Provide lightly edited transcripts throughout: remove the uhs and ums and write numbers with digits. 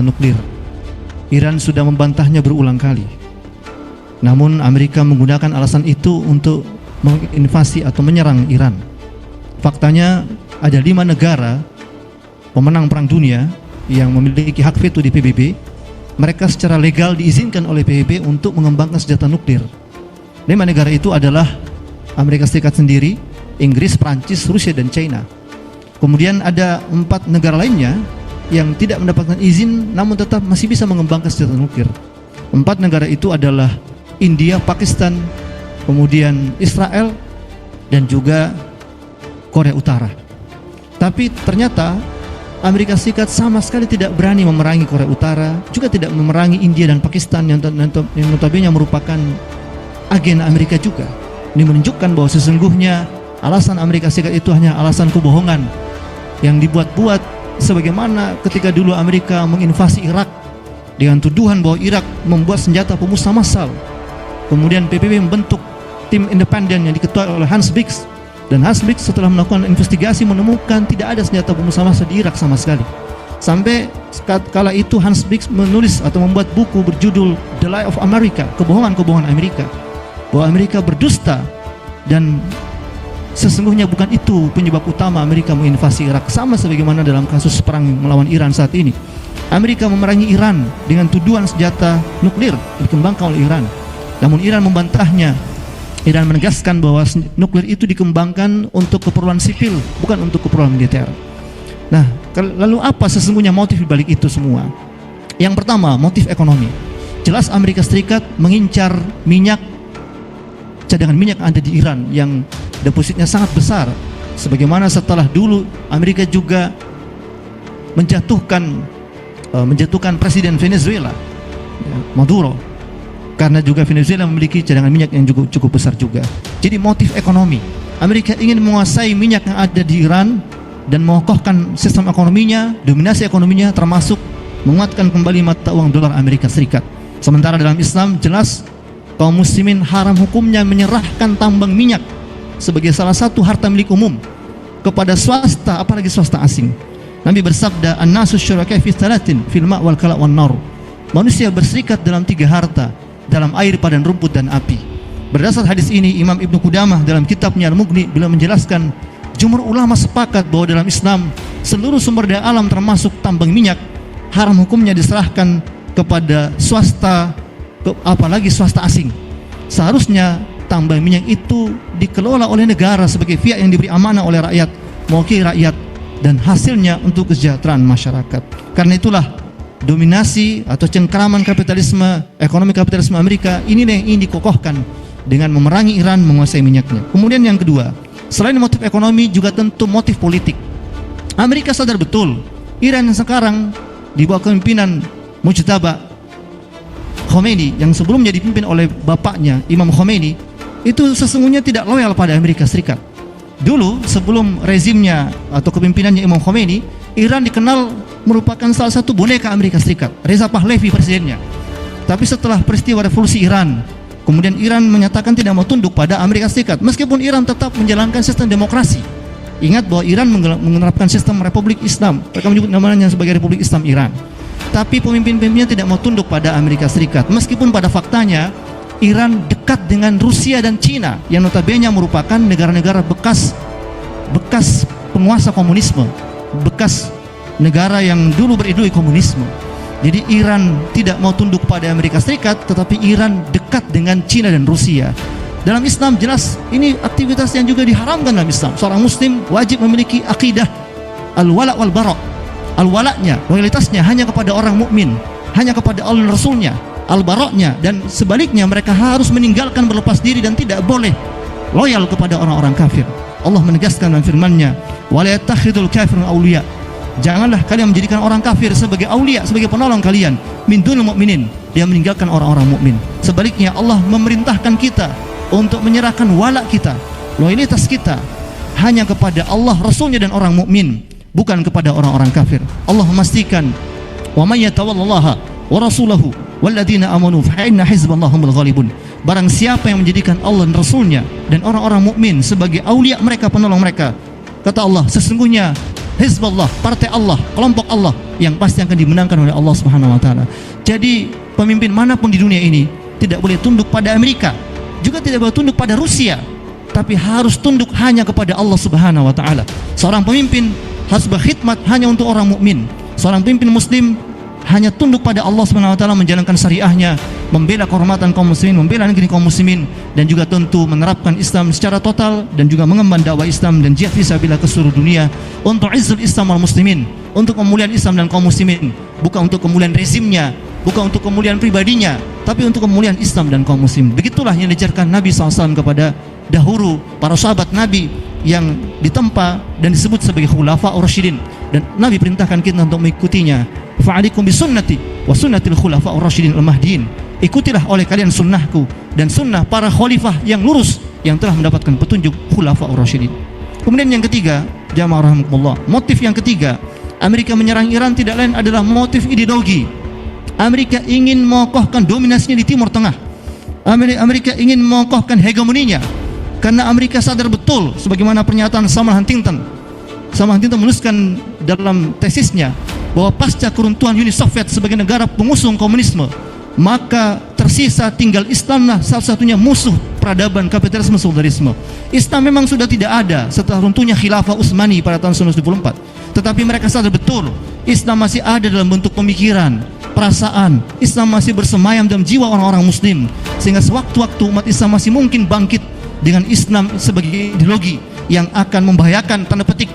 nuklir. Iran sudah membantahnya berulang kali. Namun Amerika menggunakan alasan itu untuk menginvasi atau menyerang Iran. Faktanya ada 5 negara pemenang perang dunia yang memiliki hak veto di PBB. Mereka secara legal diizinkan oleh PBB untuk mengembangkan senjata nuklir. 5 negara itu adalah Amerika Serikat sendiri, Inggris, Prancis, Rusia, dan China. Kemudian ada 4 negara lainnya yang tidak mendapatkan izin namun tetap masih bisa mengembangkan senjata nuklir. 4 negara itu adalah India, Pakistan, kemudian Israel, dan juga Korea Utara. Tapi ternyata Amerika Serikat sama sekali tidak berani memerangi Korea Utara, juga tidak memerangi India dan Pakistan yang notabene merupakan agen Amerika juga. Ini menunjukkan bahwa sesungguhnya alasan Amerika Serikat itu hanya alasan kebohongan yang dibuat-buat, sebagaimana ketika dulu Amerika menginvasi Irak dengan tuduhan bahwa Irak membuat senjata pemusnah massal. Kemudian PBB membentuk tim independen yang diketuai oleh Hans Biggs, dan Hans Biggs setelah melakukan investigasi menemukan tidak ada senjata pemusnah massal di Irak sama sekali. Sampai kala itu Hans Biggs menulis atau membuat buku berjudul The Lie of America, kebohongan-kebohongan Amerika, bahwa Amerika berdusta dan sesungguhnya bukan itu penyebab utama Amerika menginvasi Irak. Sama sebagaimana dalam kasus perang melawan Iran saat ini, Amerika memerangi Iran dengan tuduhan senjata nuklir dikembangkan oleh Iran. Namun Iran membantahnya. Iran menegaskan bahwa nuklir itu dikembangkan untuk keperluan sipil, bukan untuk keperluan militer. Nah, lalu apa sesungguhnya motif dibalik itu semua? Yang pertama, motif ekonomi. Jelas Amerika Serikat mengincar minyak, cadangan minyak yang ada di Iran yang depositnya sangat besar. Sebagaimana setelah dulu Amerika juga menjatuhkan presiden Venezuela, Maduro, karena juga Venezuela memiliki cadangan minyak yang cukup besar juga. Jadi motif ekonomi, Amerika ingin menguasai minyak yang ada di Iran dan mengokohkan sistem ekonominya, dominasi ekonominya, termasuk menguatkan kembali mata uang dolar Amerika Serikat. Sementara dalam Islam jelas kaum muslimin haram hukumnya menyerahkan tambang minyak sebagai salah satu harta milik umum kepada swasta, apalagi swasta asing. Nabi bersabda, "An-nasu syuraka fi thalathin, fil ma' wal kala' wan nar." Manusia berserikat dalam 3 harta, dalam air, padang rumput, dan api. Berdasar hadis ini, Imam Ibnu Qudamah dalam kitabnya Al-Mughni beliau menjelaskan, jumhur ulama sepakat bahwa dalam Islam seluruh sumber daya alam termasuk tambang minyak haram hukumnya diserahkan kepada swasta, apalagi swasta asing. Seharusnya tambang minyak itu dikelola oleh negara sebagai pihak yang diberi amanah oleh rakyat, mewakili rakyat, dan hasilnya untuk kesejahteraan masyarakat. Karena itulah dominasi atau cengkraman kapitalisme, ekonomi kapitalisme Amerika ini yang ingin dikokohkan dengan memerangi Iran, menguasai minyaknya. Kemudian yang kedua, selain motif ekonomi juga tentu motif politik. Amerika sadar betul Iran yang sekarang di bawah kepemimpinan Mujtaba Khomeini yang sebelumnya dipimpin oleh bapaknya Imam Khomeini itu sesungguhnya tidak loyal pada Amerika Serikat. Dulu sebelum rezimnya atau kepemimpinannya Imam Khomeini, Iran dikenal merupakan salah satu boneka Amerika Serikat, Reza Pahlavi presidennya. Tapi setelah peristiwa revolusi Iran, kemudian Iran menyatakan tidak mau tunduk pada Amerika Serikat, meskipun Iran tetap menjalankan sistem demokrasi. Ingat bahwa Iran menerapkan sistem Republik Islam, mereka menyebut namanya sebagai Republik Islam Iran. Tapi pemimpin-pemimpinnya tidak mau tunduk pada Amerika Serikat, meskipun pada faktanya Iran dekat dengan Rusia dan Cina yang notabene merupakan negara-negara bekas penguasa komunisme, bekas negara yang dulu berideologi komunisme. Jadi Iran tidak mau tunduk pada Amerika Serikat, tetapi Iran dekat dengan Cina dan Rusia. Dalam Islam jelas ini aktivitas yang juga diharamkan dalam Islam. Seorang muslim wajib memiliki akidah al-wala' wal bara'. Al-wala'nya, loyalitasnya hanya kepada orang mukmin, hanya kepada Allah dan Rasulnya. Al-bara'nya, dan sebaliknya mereka harus meninggalkan, berlepas diri dan tidak boleh loyal kepada orang-orang kafir. Allah menegaskan dalam firman-Nya, "Wa la yattakhidul kafirun awliya." Janganlah kalian menjadikan orang kafir sebagai aulia, sebagai penolong kalian, min dunil mu'minin. Dia meninggalkan orang-orang mukmin. Sebaliknya Allah memerintahkan kita untuk menyerahkan wala kita, loyalitas kita hanya kepada Allah, Rasulnya, dan orang mukmin, bukan kepada orang-orang kafir. Allah memastikan, "Wa may yatawallallaha wa rasulahu walladzina amanu fa inna hizballahi humul ghalibun." Barang siapa yang menjadikan Allah dan Rasulnya dan orang-orang mukmin sebagai aulia mereka, penolong mereka, kata Allah, sesungguhnya Hizbullah, partai Allah, kelompok Allah yang pasti akan dimenangkan oleh Allah Subhanahu wa taala. Jadi pemimpin manapun di dunia ini tidak boleh tunduk pada Amerika, juga tidak boleh tunduk pada Rusia, tapi harus tunduk hanya kepada Allah Subhanahu wa taala. Seorang pemimpin harus berkhidmat hanya untuk orang mukmin. Seorang pemimpin muslim hanya tunduk pada Allah Subhanahu wa taala, menjalankan syariahnya, membela kehormatan kaum muslimin, membela negeri kaum muslimin, dan juga tentu menerapkan Islam secara total dan juga mengemban dakwah Islam dan jihad fisabilillah ke seluruh dunia untuk izzul Islam wal muslimin, untuk kemuliaan Islam dan kaum muslimin, bukan untuk kemuliaan rezimnya, bukan untuk kemuliaan pribadinya, tapi untuk kemuliaan Islam dan kaum muslimin. Begitulah yang diajarkan Nabi SAW kepada dahulu para sahabat Nabi yang ditempa dan disebut sebagai khulafa ar-rasyidin, dan Nabi perintahkan kita untuk mengikutinya. Fa'alikum bisunnati wa sunnatil khulafa ar-rasyidin al-mahdiin. Ikutilah oleh kalian sunnahku dan sunnah para khalifah yang lurus yang telah mendapatkan petunjuk khulafa ar-rasyidin. Kemudian yang ketiga, jamaah rahimakumullah, motif yang ketiga Amerika menyerang Iran tidak lain adalah motif ideologi. Amerika ingin mengokohkan dominasinya di Timur Tengah. Amerika ingin mengokohkan hegemoninya, karena Amerika sadar betul sebagaimana pernyataan Samuel Huntington. Samuel Huntington menuliskan dalam tesisnya bahwa pasca keruntuhan Uni Soviet sebagai negara pengusung komunisme, maka tersisa tinggal Islamlah satu-satunya musuh peradaban kapitalisme sekularisme. Islam memang sudah tidak ada setelah runtuhnya Khilafah Utsmani pada tahun 1924, tetapi mereka sadar betul Islam masih ada dalam bentuk pemikiran, perasaan. Islam masih bersemayam dalam jiwa orang-orang muslim, sehingga sewaktu-waktu umat Islam masih mungkin bangkit dengan Islam sebagai ideologi yang akan membahayakan, tanda petik,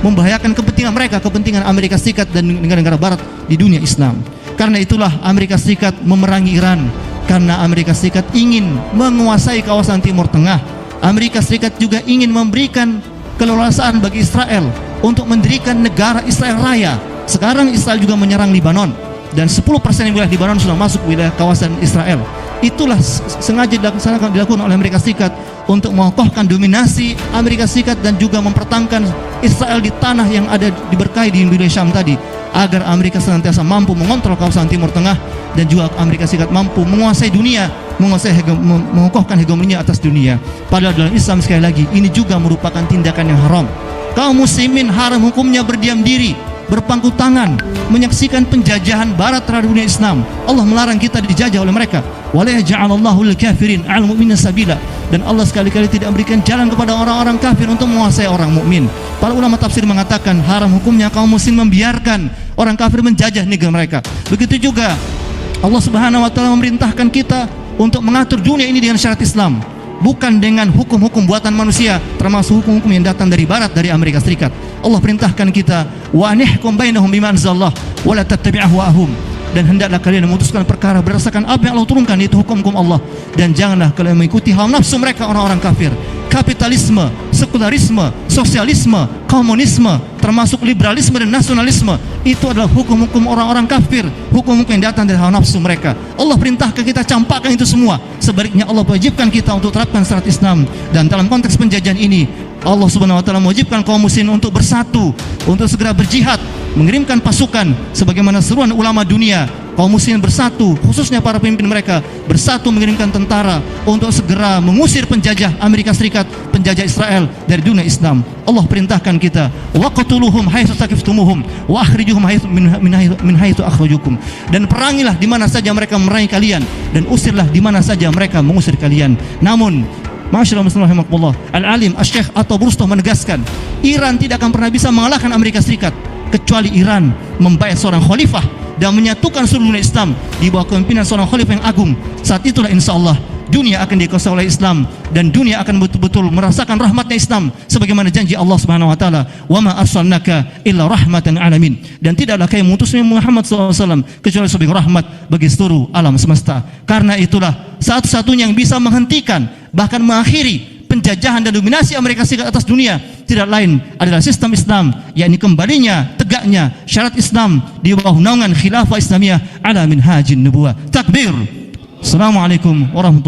membahayakan kepentingan mereka, kepentingan Amerika Serikat dan negara-negara barat di dunia Islam. Karena itulah Amerika Serikat memerangi Iran, karena Amerika Serikat ingin menguasai kawasan Timur Tengah. Amerika Serikat juga ingin memberikan keleluasaan bagi Israel untuk mendirikan negara Israel Raya. Sekarang Israel juga menyerang Libanon, dan 10% wilayah Libanon sudah masuk wilayah kawasan Israel. Itulah sengaja dilakukan oleh Amerika Serikat untuk mengokohkan dominasi Amerika Serikat dan juga mempertahankan Israel di tanah yang ada diberkahi di wilayah Syam tadi, agar Amerika senantiasa mampu mengontrol kawasan Timur Tengah, dan juga Amerika Serikat mampu menguasai dunia, mengokohkan hegemoninya atas dunia. Padahal dalam Islam, sekali lagi, ini juga merupakan tindakan yang haram. Kaum muslimin haram hukumnya berdiam diri, berpangku tangan, menyaksikan penjajahan barat terhadap dunia Islam. Allah melarang kita dijajah oleh mereka. Wala yaj'alallahu lil kafirin 'alal mu'minina sabila. Dan Allah sekali-kali tidak memberikan jalan kepada orang-orang kafir untuk menguasai orang mukmin. Para ulama tafsir mengatakan haram hukumnya kaum muslim membiarkan orang kafir menjajah negeri mereka. Begitu juga Allah Subhanahu wa taala memerintahkan kita untuk mengatur dunia ini dengan syariat Islam, bukan dengan hukum-hukum buatan manusia, termasuk hukum-hukum yang datang dari barat, dari Amerika Serikat. Allah perintahkan kita, wa anihkum bainahum bima anzalallah wa la tattabi' ahwa'ahum, dan hendaklah kalian memutuskan perkara berdasarkan apa yang Allah turunkan, yaitu hukum-hukum Allah, dan janganlah kalian mengikuti hawa nafsu mereka, orang-orang kafir. Kapitalisme, sekularisme, sosialisme, komunisme, termasuk liberalisme dan nasionalisme, itu adalah hukum-hukum orang-orang kafir, hukum-hukum yang datang dari hawa nafsu mereka. Allah perintahkan kita campakkan itu semua. Sebaliknya Allah wajibkan kita untuk terapkan syariat Islam. Dan dalam konteks penjajahan ini, Allah Subhanahu wa taala mewajibkan kaum muslimin untuk bersatu, untuk segera berjihad, mengirimkan pasukan sebagaimana seruan ulama dunia. Kaum muslimin bersatu, khususnya para pemimpin mereka, bersatu mengirimkan tentara untuk segera mengusir penjajah Amerika Serikat, penjajah Israel dari dunia Islam. Allah perintahkan kita, waqtuluhum haitsu saqiftumuhum wa akhrijuhum min haitsu akhrajukum, dan perangilah di mana saja mereka memerangi kalian, dan usirlah di mana saja mereka mengusir kalian. Namun Masyaallah muslimin rahimakumullah, Al-Alim Asy-Syaikh Atha Burstah menegaskan, Iran tidak akan pernah bisa mengalahkan Amerika Serikat kecuali Iran membayar seorang khalifah dan menyatukan seluruh dunia Islam di bawah kepemimpinan seorang khalifah yang agung. Saat itulah insyaallah dunia akan dikuasai oleh Islam, dan dunia akan betul-betul merasakan rahmatnya Islam sebagaimana janji Allah Subhanahu wa taala, wa ma arsalnaka illa rahmatan alamin, dan tidaklah kami mengutusnya Muhammad SAW kecuali sebagai rahmat bagi seluruh alam semesta. Karena itulah satu-satunya yang bisa menghentikan, bahkan mengakhiri penjajahan dan dominasi Amerika Serikat atas dunia tidak lain adalah sistem Islam, yakni kembalinya tegaknya syariat Islam di bawah naungan khilafah Islamiyah ala minhajin nubuwah. Takbir. Assalamualaikum warahmatullahi wabarakatuh.